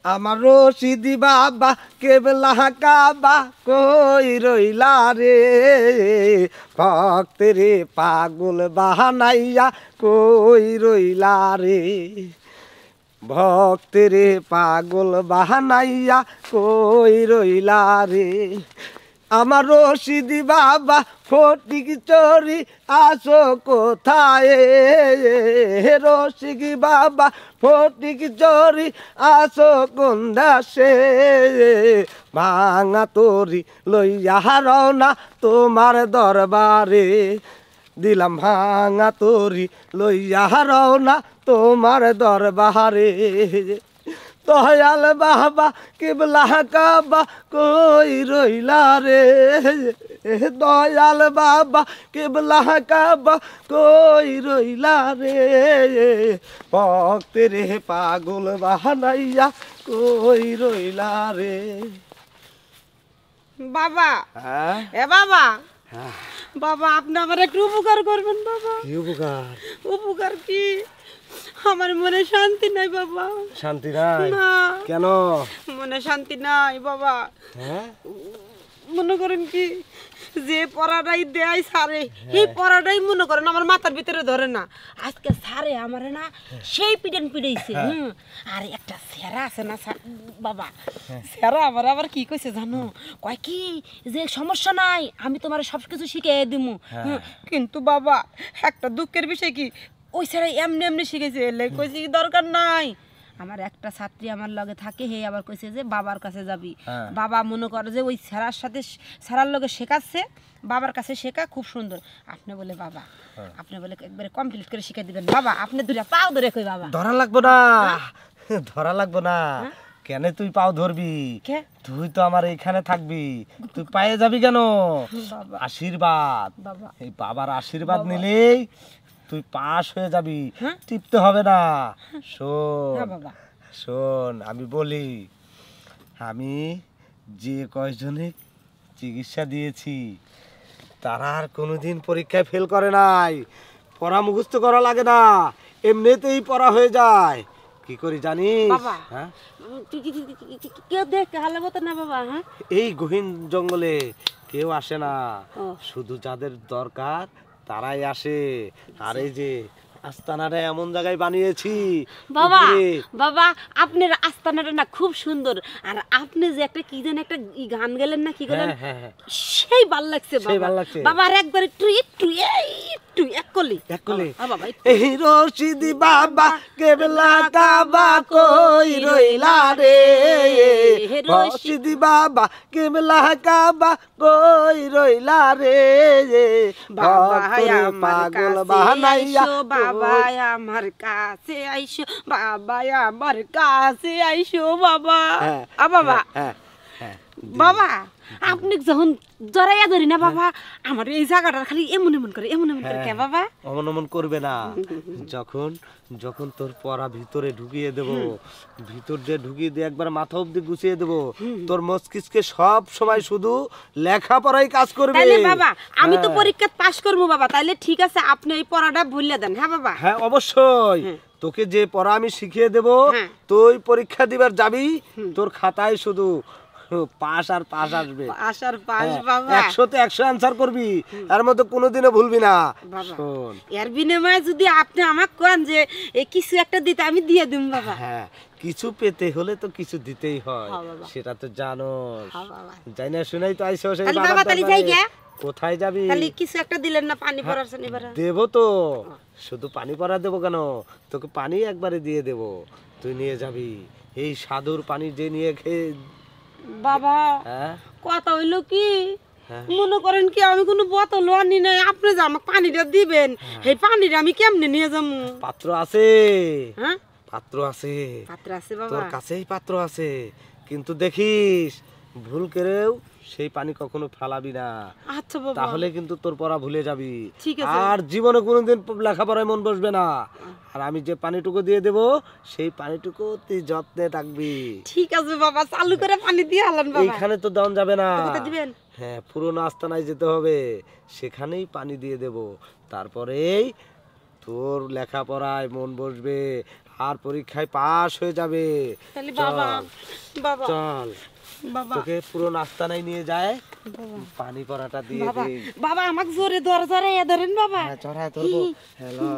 আমার রশিদি বাবা কেবলা কাবা কই রইলা রে ভক্তেরে পাগল বাহানাইয়া কই রইলা রে ভক্তেরে পাগল বাহানাইয়া কই রইলা রে আমার রশিদি বাবা ফটিক চরি আসো কোথায় রশিদি বাবা ফটিক চরি আসো কোন দাসে ভাঙা তরি লইয়া রওনা তোমার দরবারে দিলাম ভাঙা তরি লইয়া রওনা তোমার দরবারে দয়াল বাবা কেবলা কাবা কই রইলা রে দয়াল বাবা কেবলা কাবা কই রইলা রে ভক্তেরে পাগল বাহানাইয়া কই রইলা রে বাবা এ বাবা বাবা আপনি আমার একটু উপকার করবেন বাবা কি উপকার উপকার কি আমার মনে শান্তি নাই বাবা শান্তি নাই না কেন মনে শান্তি নাই বাবা হ্যাঁ মনে করেন কি যে পড়াটাই দেয় সারে এই পড়াটাই মনে করেন আমার মাথার ভিতরে ধরে না আজকে সারে আমারে না সেই পিটান পিটাইছে আর একটা সেরা আছে না বাবা সেরা আমার আবার কি কইছে জানো কয় কি যে সমস্যা নাই আমি তোমার সবকিছু শিখিয়ে দিমু কিন্তু বাবা একটা দুঃখের বিষয় কি ওই সেরা এমনি এমনি শিখেছে এলে কইছে কি দরকার নাই আমার একটা ছাত্রী আমার লগে থাকে হে আবার কইছে যে বাবার কাছে যাবি বাবা মনে করে যে ওই স্যারার সাথে স্যারার লগে শেখাচ্ছে বাবার কাছে শেখা খুব সুন্দর আপনি বলে বাবা আপনি বলে একবারে কমপ্লিট করে শিখে দিবেন বাবা আপনি দুইটা পাও ধরে কই বাবা ধরা লাগবো না ধরা লাগবো না কেন তুই পাও ধরবি তুই তো আমার এখানে থাকবি তুই পায়ে যাবি কেন আশীর্বাদ এই বাবার আশীর্বাদ নিলেই তুই পাস হয়ে যাবি টিপতে হবে না শোন শোন আমি বলি আমি যে কয়জনে চিকিৎসা দিয়েছি তারা আর কোনোদিন পরীক্ষায় ফেল করে নাই পড়া মুখস্থ করা লাগে না এমনিতেই পড়া হয়ে যায় কি করি জানিস হ্যাঁ কেউ দেখে হালে মতো না বাবা হ্যাঁ এই গহীন জঙ্গলে কেউ আসে না শুধু যাদের দরকার তারাই আসে আর এই যে আস্তানাটা এমন জায়গায় বানিয়েছি বাবা বাবা আপনার আস্তানাটা না খুব সুন্দর আর আপনি যে একটা কি যেন একটা গান গেলেন না কি গেলেন সেই ভালো লাগছে বাবা বাবা আর একবার একটু এক কলি এই রশিদি বাবা কেবলা কাবা কই রইলা রে রশিদি বাবা কেবলা কাবা কই রইলা রে বাবা পাগল বাহানাইয়া বাবা আমার কাছে আইসো বাবা আমার কাছে আইসো বাবা বাবা বাবা আপনি যখন জড়াইয়া ধরি না বাবা আমার এই জায়গাটা খালি এমন এমন করে কে বাবা অমন অমন করবে না যখন যখন তোর পড়া ভিতরে ঢুকিয়ে দেব ভিতর দিয়ে ঢুকিয়ে দিয়ে একবার মাথা অবধি গুছিয়ে দেব তোর মস্তিষ্কে সব সময় শুধু লেখাপড়াই কাজ করবে তাহলে বাবা আমি তো পরীক্ষা পাস করব বাবা তাহলে ঠিক আছে আপনি এই পড়াটা ভুলিয়ে দেন হ্যাঁ বাবা হ্যাঁ অবশ্যই তোকে যে পড়া আমি শিখিয়ে দেব তুই পরীক্ষা দিবার যাবি তোর খাতায় শুধু পাস আর পাস আসবে পাস আর পাস বাবা 100 তে 100 आंसर করবি এর মধ্যে কোনোদিনও ভুলবি না শোন এর বিনিময়ে যদি আপনি আমাকে কোন যে এই কিছু একটা দিতে আমি দিয়ে দিম বাবা হ্যাঁ কিছু পেতে হলে তো কিছু দিতেই হয় সেটা তো জানোস জানি না শুনাই তো আইছো সেই বাবা তালি যাই গিয়া কোথায় যাবি তাহলে কিছু একটা দিলেন না পানি পড়ার শনিবার দেব তো শুধু পানি পড়া দেব কেন তোকে পানি একবারে দিয়ে দেব তুই নিয়ে যাবি এই সাধুর পানি যে নিয়ে খেয়ে বাবা কথা হইলো কি মনে করেন কি আমি কোনো বোতল আনি নাই আপনি যে আমাকে পানিটা দিবেন এই পানিটা আমি কেমনে নিয়ে যাবো পাত্র আছে হ্যাঁ পাত্র আছে বাবা তোর কাছেই পাত্র আছে কিন্তু দেখিস ভুল করেও সেই পানি কখনো ফেলাবি না আচ্ছা বাবা তাহলে কিন্তু তোর পড়া ভুলে যাবি ঠিক আছে আর জীবনে কোনোদিন লেখাপড়ায় মন বসবে না আর আমি যে পানিটুকু দিয়ে দেব সেই পানিটুকু তুই যত্নে রাখবি ঠিক আছে বাবা চালু করে পানি দিয়ে আলান বাবা এইখানে তো দাম যাবে না কোথায় দিবেন হ্যাঁ পুরনো আস্তানায় যেতে হবে সেখানেই পানি দিয়ে দেব তারপরেই তোর লেখাপড়ায় মন বসবে আর পরীক্ষায় পাশ হয়ে যাবে। তাহলে বাবা বাবা চল বাবা তোকে পুরো নাস্তানাই নিয়ে যায়, পানি পরাটা দিয়ে বাবা দিই। বাবা আমাকে জোরে ধরে ধরে ধরেন বাবা। হ্যাঁ চড়ায় ধরবো। হ্যালো